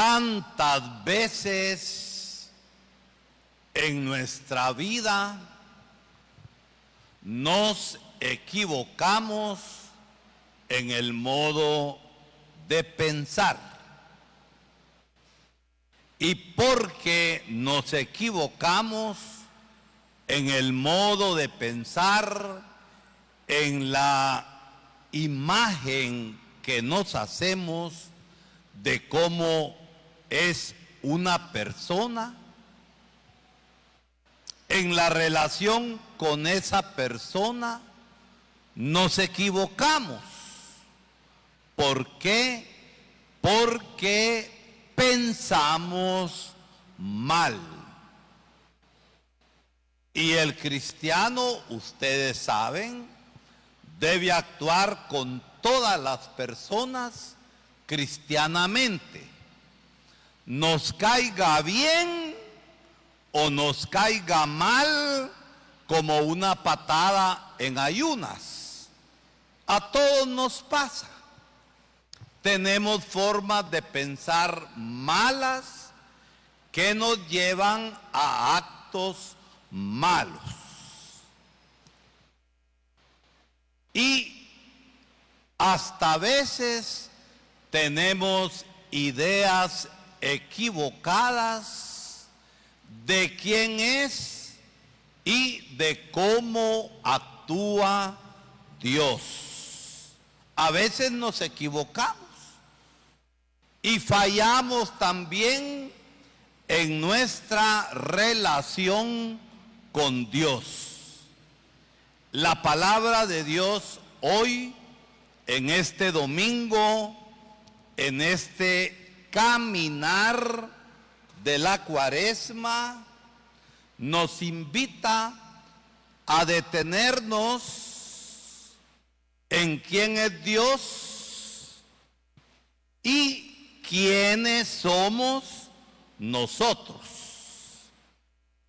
Tantas veces en nuestra vida nos equivocamos en el modo de pensar. Y porque nos equivocamos en el modo de pensar, en la imagen que nos hacemos de cómo es una persona, en la relación con esa persona, nos equivocamos. ¿Por qué? Porque pensamos mal. Y el cristiano, ustedes saben, debe actuar con todas las personas cristianamente. Nos caiga bien o nos caiga mal, como una patada en ayunas. A todos nos pasa. Tenemos formas de pensar malas que nos llevan a actos malos. Y hasta a veces tenemos ideas equivocadas de quién es y de cómo actúa Dios. A veces nos equivocamos y fallamos también en nuestra relación con Dios. La palabra de Dios hoy, en este domingo, en este caminar de la Cuaresma, nos invita a detenernos en quién es Dios y quiénes somos nosotros.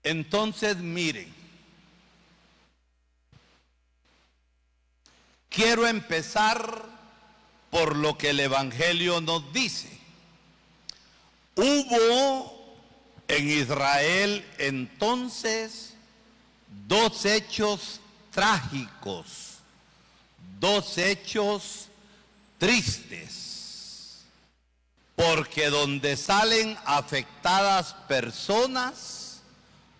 Entonces, miren, quiero empezar por lo que el Evangelio nos dice. Hubo en Israel entonces dos hechos trágicos, dos hechos tristes, porque donde salen afectadas personas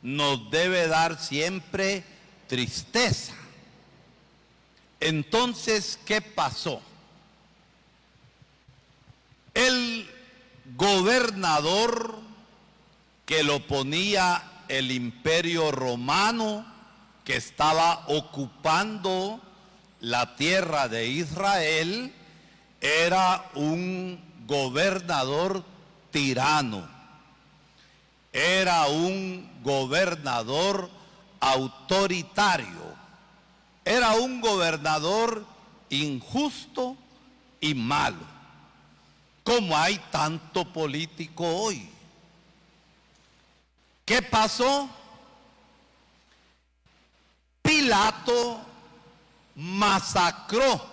nos debe dar siempre tristeza. Entonces, ¿qué pasó? El gobernador que lo ponía el Imperio Romano, que estaba ocupando la tierra de Israel, era un gobernador tirano, era un gobernador autoritario, era un gobernador injusto y malo, como hay tanto político hoy. ¿Qué pasó? Pilato masacró,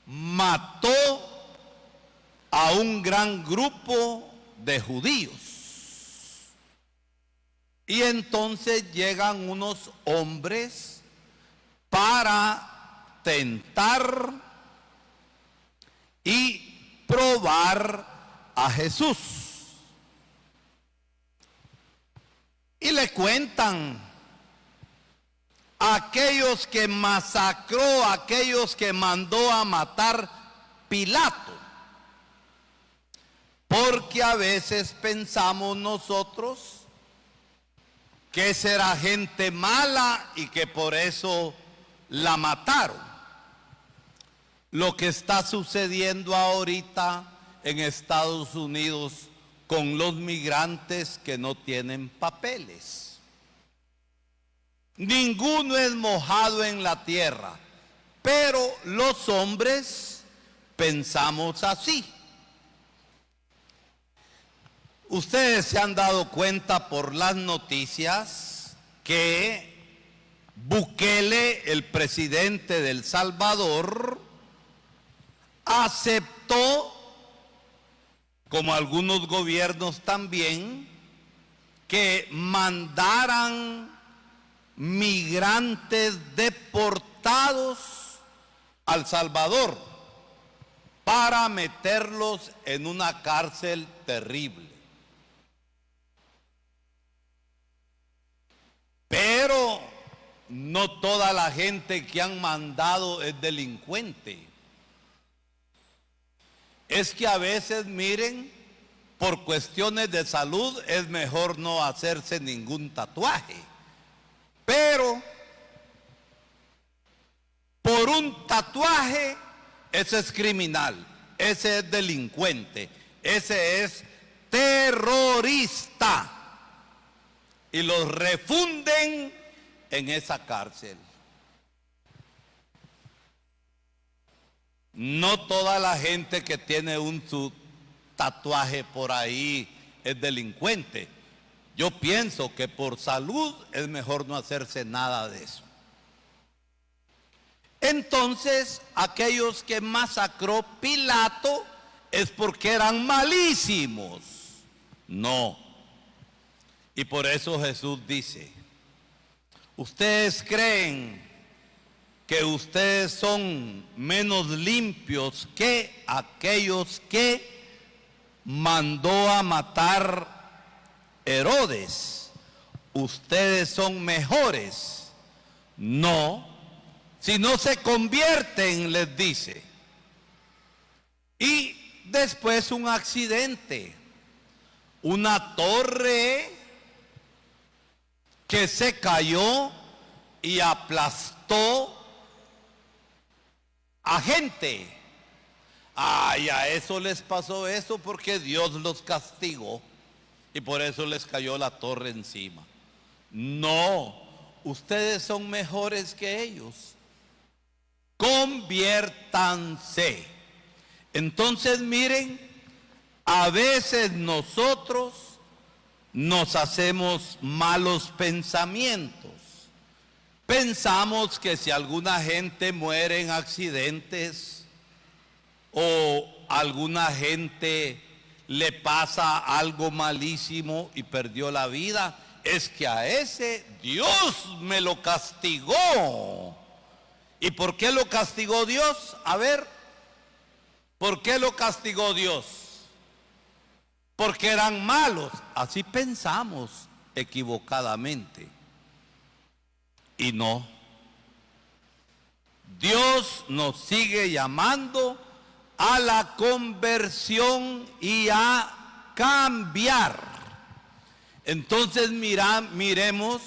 mató a un gran grupo de judíos. Y entonces llegan unos hombres para tentar y probar a Jesús. Y le cuentan: aquellos que masacró, aquellos que mandó a matar Pilato. Porque a veces pensamos nosotros que será gente mala y que por eso la mataron. Lo que está sucediendo ahorita en Estados Unidos con los migrantes que no tienen papeles. Ninguno es mojado en la tierra, pero los hombres pensamos así. Ustedes se han dado cuenta por las noticias que Bukele, el presidente de El Salvador, aceptó como algunos gobiernos también, que mandaran migrantes deportados a El Salvador para meterlos en una cárcel terrible. Pero no toda la gente que han mandado es delincuente. Es que a veces, miren, por cuestiones de salud es mejor no hacerse ningún tatuaje. Pero por un tatuaje, ese es criminal, ese es delincuente, ese es terrorista. Y los refunden en esa cárcel. No toda la gente que tiene su tatuaje por ahí es delincuente. Yo pienso que por salud es mejor no hacerse nada de eso. Entonces, aquellos que masacró Pilato es porque eran malísimos. No. Y por eso Jesús dice, ¿ustedes creen que ustedes son menos limpios que aquellos que mandó a matar Herodes? ¿Ustedes son mejores? No, si no se convierten, les dice. Y después un accidente, una torre que se cayó y aplastó a gente. Ay, a eso les pasó eso porque Dios los castigó y por eso les cayó la torre encima. No, ustedes son mejores que ellos. Conviértanse. Entonces miren, a veces nosotros nos hacemos malos pensamientos. Pensamos que si alguna gente muere en accidentes o alguna gente le pasa algo malísimo y perdió la vida, es que a ese Dios me lo castigó. ¿Y por qué lo castigó Dios? A ver, ¿por qué lo castigó Dios? Porque eran malos. Así pensamos equivocadamente. Y no. Dios nos sigue llamando a la conversión y a cambiar. Entonces miremos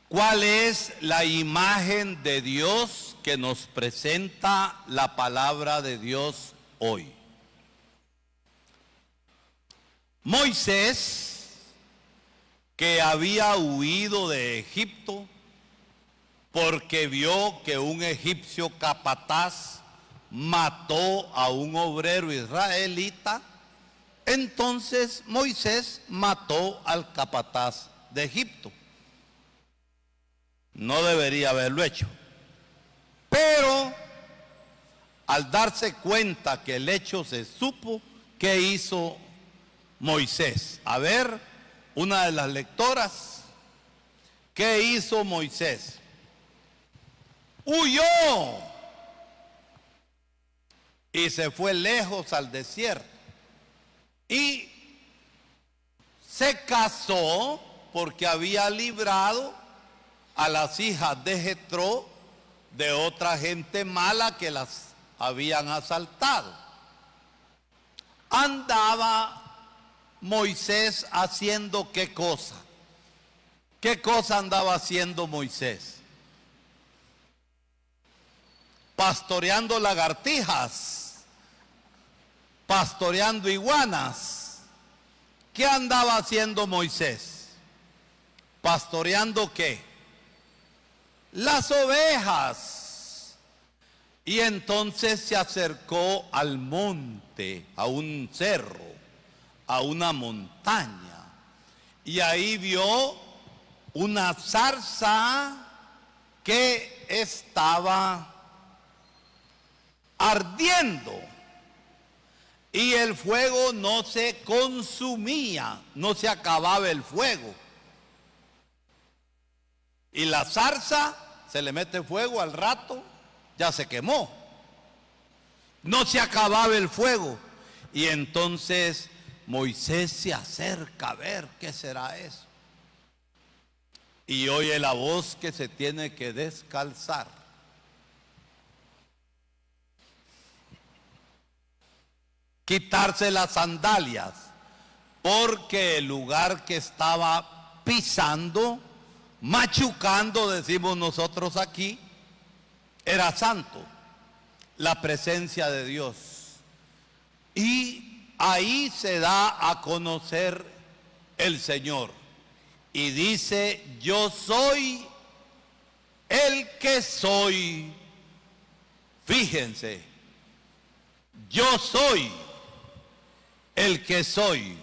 cuál es la imagen de Dios que nos presenta la palabra de Dios hoy. Moisés, que había huido de Egipto porque vio que un egipcio capataz mató a un obrero israelita, entonces Moisés mató al capataz de Egipto. No debería haberlo hecho. Pero al darse cuenta que el hecho se supo, ¿qué hizo Moisés? A ver, una de las lectoras, ¿qué hizo Moisés? Huyó y se fue lejos al desierto y se casó porque había librado a las hijas de Jetro de otra gente mala que las habían asaltado. Andaba Moisés haciendo ¿qué cosa? ¿Qué cosa andaba haciendo Moisés? Pastoreando lagartijas, pastoreando iguanas. ¿Qué andaba haciendo Moisés? ¿Pastoreando qué? Las ovejas. Y entonces se acercó al monte, a un cerro, a una montaña, y ahí vio una zarza que estaba ardiendo. y el fuego no se consumía, no se acababa el fuego. Y la zarza, se le mete fuego al rato, ya se quemó. No se acababa el fuego. Y entonces Moisés se acerca a ver qué será eso. Y oye la voz que se tiene que descalzar. Quitarse las sandalias, porque el lugar que estaba pisando, machucando, decimos nosotros aquí, era santo, la presencia de Dios. Y ahí se da a conocer el Señor. Y dice, yo soy el que soy. Fíjense, yo soy el que soy.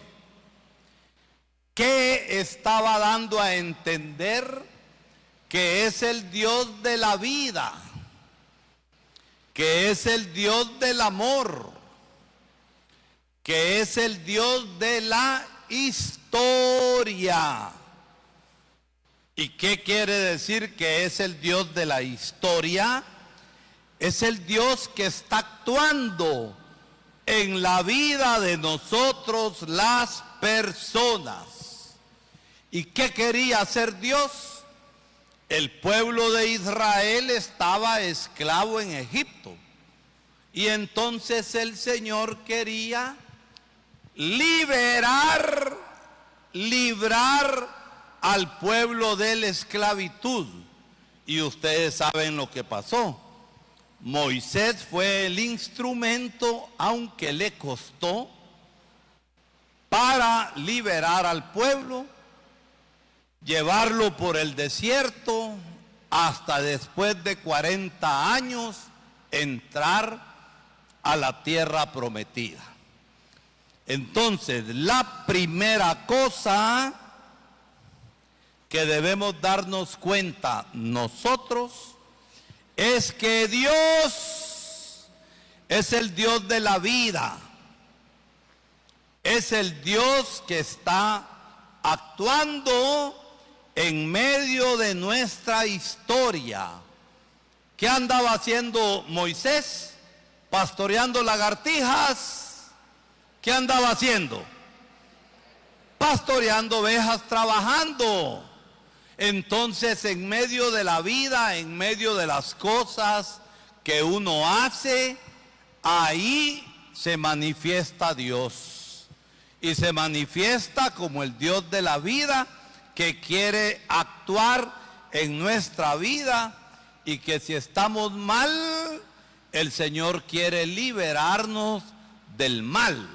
¿Qué estaba dando a entender? Que es el Dios de la vida, que es el Dios del amor, que es el Dios de la historia. ¿Y qué quiere decir que es el Dios de la historia? Es el Dios que está actuando en la vida de nosotros las personas. ¿Y qué quería hacer Dios? El pueblo de Israel estaba esclavo en Egipto. Y entonces el Señor quería librar al pueblo de la esclavitud. Y ustedes saben lo que pasó. Moisés fue el instrumento, aunque le costó, para liberar al pueblo, llevarlo por el desierto, hasta después de 40 años entrar a la tierra prometida. Entonces, la primera cosa que debemos darnos cuenta nosotros es que Dios es el Dios de la vida, es el Dios que está actuando en medio de nuestra historia. ¿Qué andaba haciendo Moisés? Pastoreando lagartijas. ¿Qué andaba haciendo? Pastoreando ovejas, trabajando. Entonces, en medio de la vida, en medio de las cosas que uno hace, ahí se manifiesta Dios. Y se manifiesta como el Dios de la vida, que quiere actuar en nuestra vida, y que si estamos mal, el Señor quiere liberarnos del mal,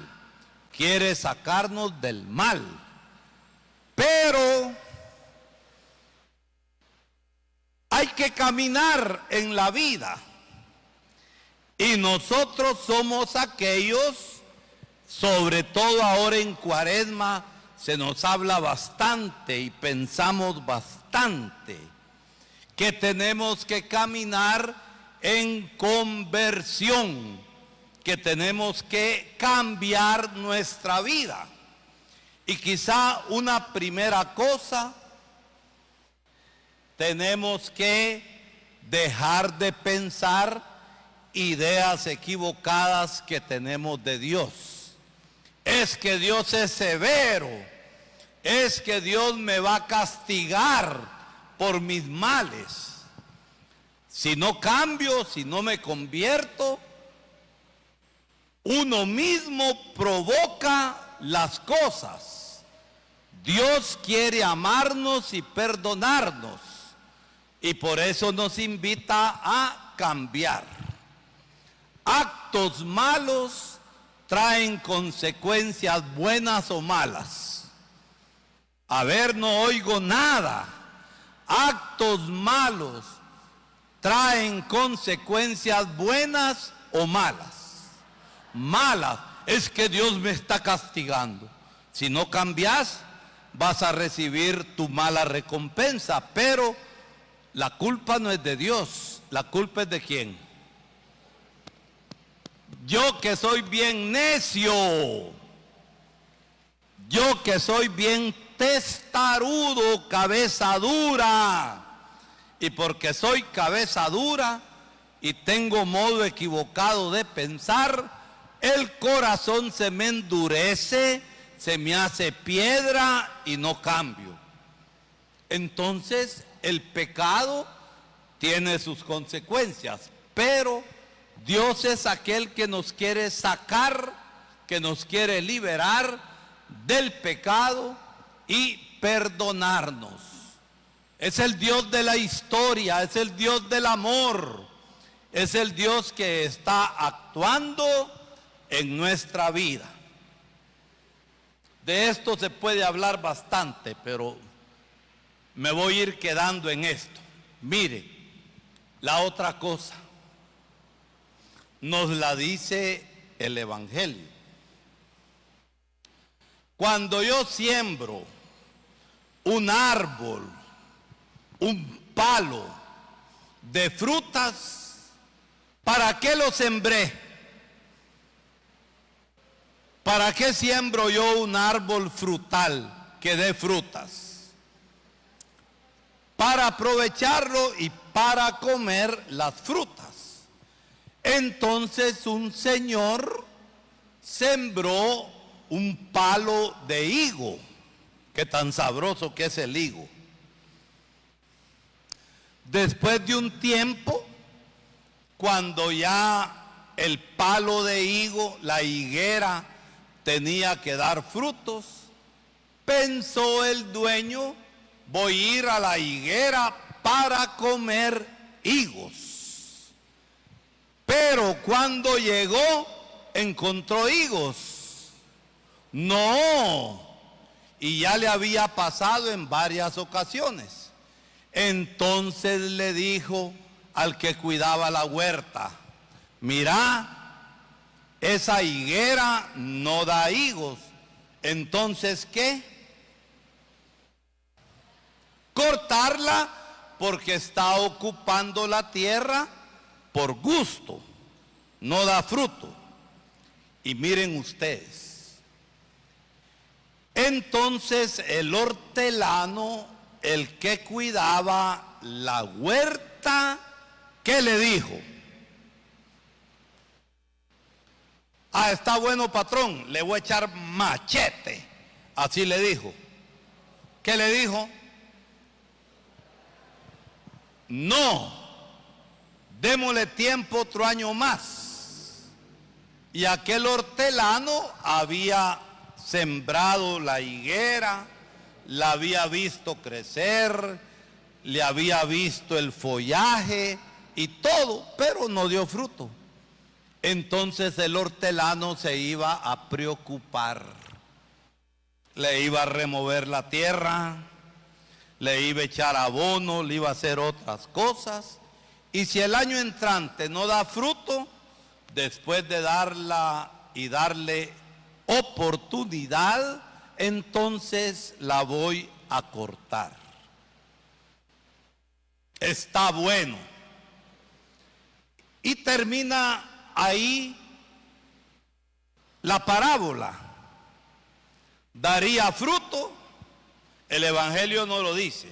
quiere sacarnos del mal. Pero hay que caminar en la vida, y nosotros somos aquellos, sobre todo ahora en Cuaresma, se nos habla bastante y pensamos bastante que tenemos que caminar en conversión, que tenemos que cambiar nuestra vida. Y quizá una primera cosa, tenemos que dejar de pensar ideas equivocadas que tenemos de Dios. Es que Dios es severo, es que Dios me va a castigar por mis males. Si no cambio, si no me convierto, uno mismo provoca las cosas. Dios quiere amarnos y perdonarnos, y por eso nos invita a cambiar. Actos malos traen consecuencias buenas o malas. A ver, no oigo nada. Actos malos traen consecuencias buenas o malas. Malas, es que Dios me está castigando. Si no cambias, vas a recibir tu mala recompensa, pero la culpa no es de Dios. ¿La culpa es de quién? yo que soy bien necio, yo que soy bien testarudo, cabeza dura, y porque soy cabeza dura y tengo modo equivocado de pensar, el corazón se me endurece, se me hace piedra y no cambio. Entonces el pecado tiene sus consecuencias, pero Dios es aquel que nos quiere sacar, que nos quiere liberar del pecado y perdonarnos. Es el Dios de la historia, es el Dios del amor, es el Dios que está actuando en nuestra vida. De esto se puede hablar bastante, pero me voy a ir quedando en esto. Mire, la otra cosa nos la dice el Evangelio. Cuando yo siembro un árbol, un palo de frutas, ¿para qué lo sembré? ¿Para qué siembro yo un árbol frutal que dé frutas? Para aprovecharlo y para comer las frutas. Entonces un señor sembró un palo de higo. Qué tan sabroso que es el higo. Después de un tiempo, cuando ya el palo de higo, la higuera, tenía que dar frutos, pensó el dueño, voy a ir a la higuera para comer higos. Pero cuando llegó, encontró higos. No, y ya le había pasado en varias ocasiones. Entonces le dijo al que cuidaba la huerta, mira, esa higuera no da higos. Entonces, ¿qué? Cortarla porque está ocupando la tierra por gusto, no da fruto. Y miren ustedes, entonces el hortelano, el que cuidaba la huerta, ¿qué le dijo? Ah, está bueno, patrón, le voy a echar machete. Así le dijo. ¿Qué le dijo? No, démosle tiempo otro año más. Y aquel hortelano había sembrado la higuera, la había visto crecer, le había visto el follaje y todo, pero no dio fruto. Entonces el hortelano se iba a preocupar, le iba a remover la tierra, le iba a echar abono, le iba a hacer otras cosas, y si el año entrante no da fruto, después de darla y darle oportunidad, entonces la voy a cortar. Está bueno. Y termina ahí la parábola. ¿Daría fruto? El Evangelio no lo dice,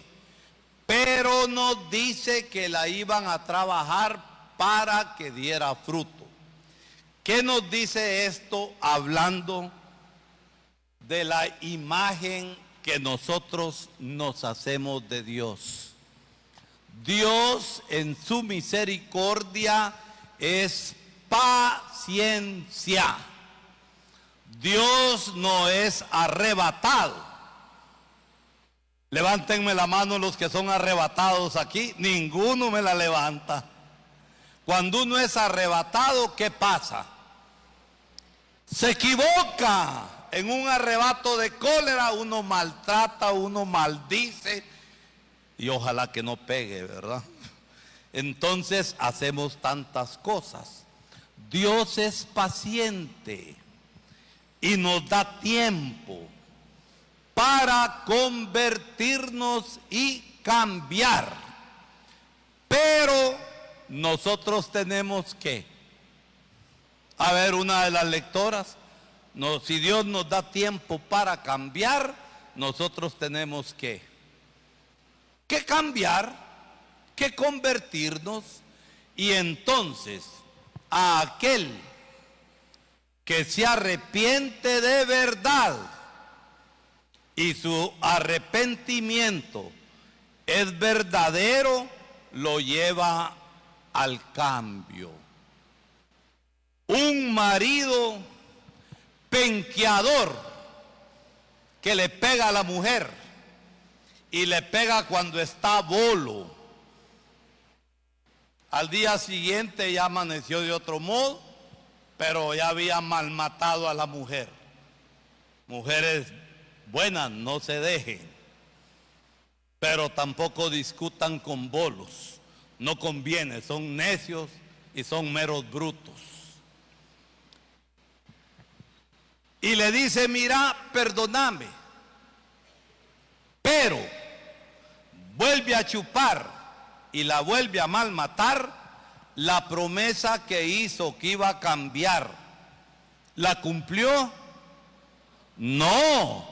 pero nos dice que la iban a trabajar para que diera fruto. ¿Qué nos dice esto hablando de la imagen que nosotros nos hacemos de Dios? Dios en su misericordia es paciencia. Dios no es arrebatado. Levántenme la mano los que son arrebatados aquí. Ninguno me la levanta. Cuando uno es arrebatado, ¿qué pasa? Se equivoca. En un arrebato de cólera uno maltrata, uno maldice. Y ojalá que no pegue, ¿verdad? Entonces hacemos tantas cosas. Dios es paciente y nos da tiempo para convertirnos y cambiar. Pero nosotros tenemos que A ver, una de las lectoras, no, si Dios nos da tiempo para cambiar, nosotros tenemos que cambiar, que convertirnos, y entonces a aquel que se arrepiente de verdad y su arrepentimiento es verdadero, lo lleva al cambio. Un marido penqueador que le pega a la mujer y le pega cuando está bolo, al día siguiente ya amaneció de otro modo, pero ya había malmatado a la mujer. Mujeres buenas, no se dejen, pero tampoco discutan con bolos, no conviene, son necios y son meros brutos. Y le dice, mira, perdóname, pero vuelve a chupar y la vuelve a malmatar. La promesa que hizo que iba a cambiar, ¿la cumplió? No.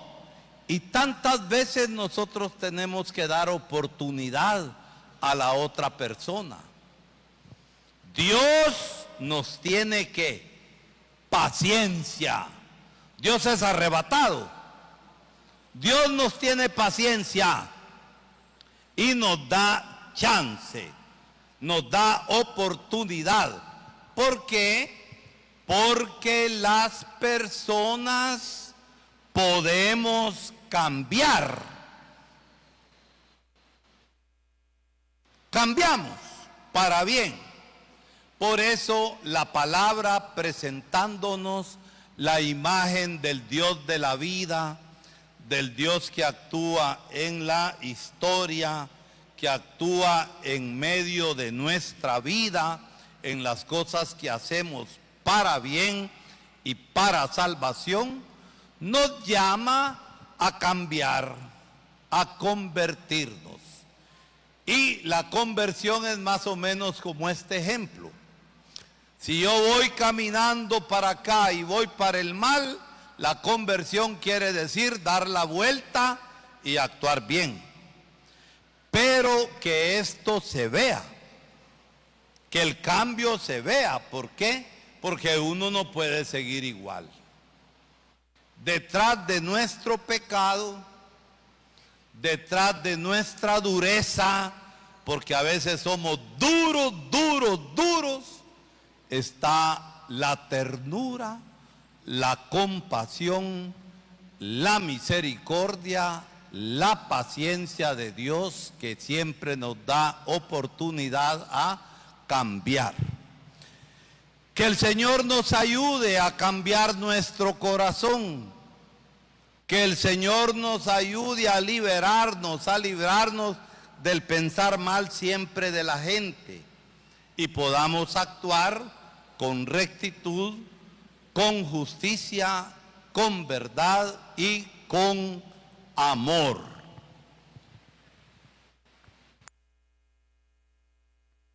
Y tantas veces nosotros tenemos que dar oportunidad a la otra persona. Dios nos tiene que paciencia. Dios es arrebatado. Dios nos tiene paciencia y nos da chance, nos da oportunidad. ¿Por qué? Porque las personas podemos cambiar. Cambiamos para bien. Por eso la palabra presentándonos la imagen del Dios de la vida, del Dios que actúa en la historia, que actúa en medio de nuestra vida, en las cosas que hacemos para bien y para salvación, nos llama a cambiar, a convertirnos. Y la conversión es más o menos como este ejemplo. Si yo voy caminando para acá y voy para el mal, la conversión quiere decir dar la vuelta y actuar bien. Pero que esto se vea, que el cambio se vea. ¿Por qué? Porque uno no puede seguir igual. Detrás de nuestro pecado, detrás de nuestra dureza, porque a veces somos duros, está la ternura, la compasión, la misericordia, la paciencia de Dios, que siempre nos da oportunidad a cambiar. Que el Señor nos ayude a cambiar nuestro corazón. Que el Señor nos ayude a librarnos del pensar mal siempre de la gente y podamos actuar con rectitud, con justicia, con verdad y con amor.